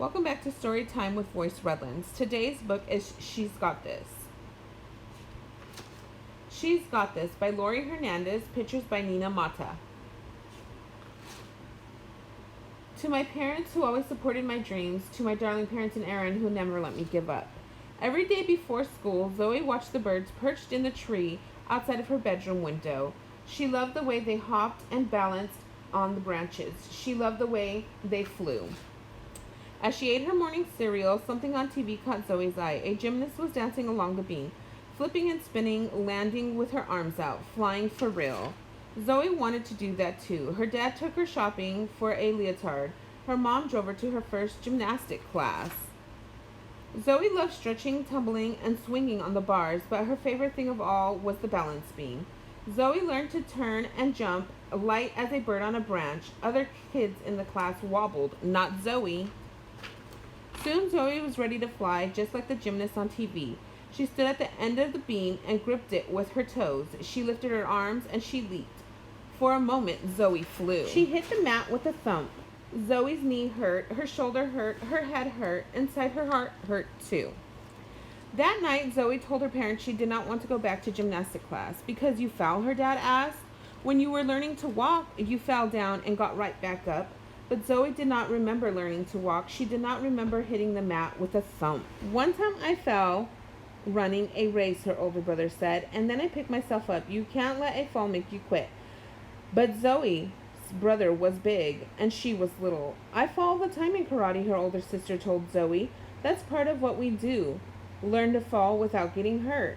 Welcome back to Story Time with Voice Redlands. Today's book is She's Got This. She's Got This by Lori Hernandez, pictures by Nina Mata. To my parents who always supported my dreams, to my darling parents and Aaron who never let me give up. Every day before school, Zoe watched the birds perched in the tree outside of her bedroom window. She loved the way they hopped and balanced on the branches. She loved the way they flew. As she ate her morning cereal, something on TV caught Zoe's eye. A gymnast was dancing along the beam, flipping and spinning, landing with her arms out, flying for real. Zoe wanted to do that too. Her dad took her shopping for a leotard. Her mom drove her to her first gymnastic class. Zoe loved stretching, tumbling, and swinging on the bars, but her favorite thing of all was the balance beam. Zoe learned to turn and jump, light as a bird on a branch. Other kids in the class wobbled, not Zoe. Soon Zoe was ready to fly, just like the gymnast on TV. She stood at the end of the beam and gripped it with her toes. She lifted her arms and she leaped. For a moment, Zoe flew. She hit the mat with a thump. Zoe's knee hurt, her shoulder hurt, her head hurt, inside her heart hurt too. That night, Zoe told her parents she did not want to go back to gymnastic class. Because you fell, her dad asked. When you were learning to walk, you fell down and got right back up. But Zoe did not remember learning to walk. She did not remember hitting the mat with a thump. One time I fell running a race, her older brother said, and then I picked myself up. You can't let a fall make you quit. But Zoe's brother was big, and she was little. I fall all the time in karate, her older sister told Zoe. That's part of what we do. Learn to fall without getting hurt.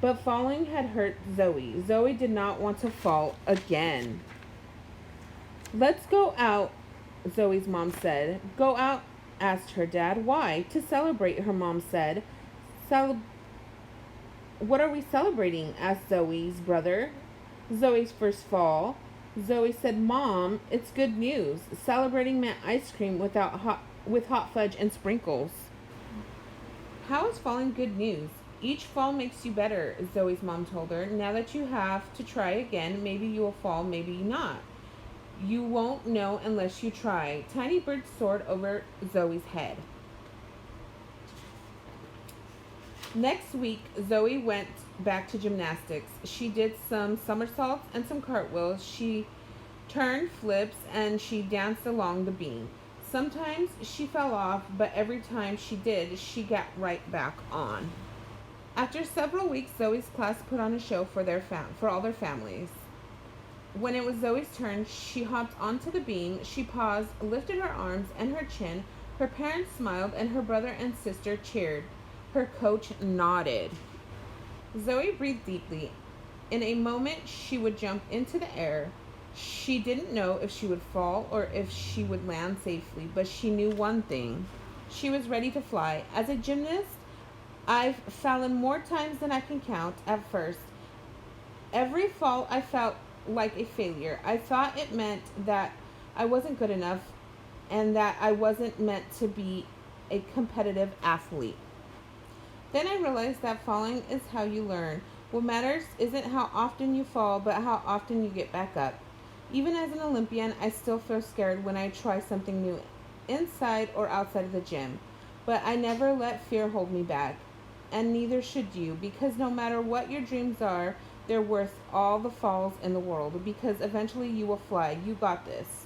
But falling had hurt Zoe. Zoe did not want to fall again. Let's go out, Zoe's mom said. Go out, asked her dad. Why? To celebrate, her mom said. What are we celebrating? Asked Zoe's brother. Zoe's first fall. Zoe said, Mom, it's good news. Celebrating meant ice cream with hot fudge and sprinkles. How is falling good news? Each fall makes you better, Zoe's mom told her. Now that you have to try again, maybe you will fall, maybe not. You won't know unless you try. Tiny birds soared over Zoe's head. Next week, Zoe went back to gymnastics. She did some somersaults and some cartwheels. She turned flips and she danced along the beam. Sometimes she fell off, but every time she did, she got right back on. After several weeks, Zoe's class put on a show for all their families. When it was Zoe's turn, she hopped onto the beam. She paused, lifted her arms and her chin. Her parents smiled, and her brother and sister cheered. Her coach nodded. Zoe breathed deeply. In a moment, she would jump into the air. She didn't know if she would fall or if she would land safely, but she knew one thing. She was ready to fly. As a gymnast, I've fallen more times than I can count at first. Every fall, I felt like a failure. I thought it meant that I wasn't good enough and that I wasn't meant to be a competitive athlete. Then I realized that falling is how you learn. What matters isn't how often you fall, but how often you get back up. Even as an Olympian, I still feel scared when I try something new, inside or outside of the gym. But I never let fear hold me back. And neither should you, because no matter what your dreams are, they're worth all the falls in the world, because eventually you will fly. You got this.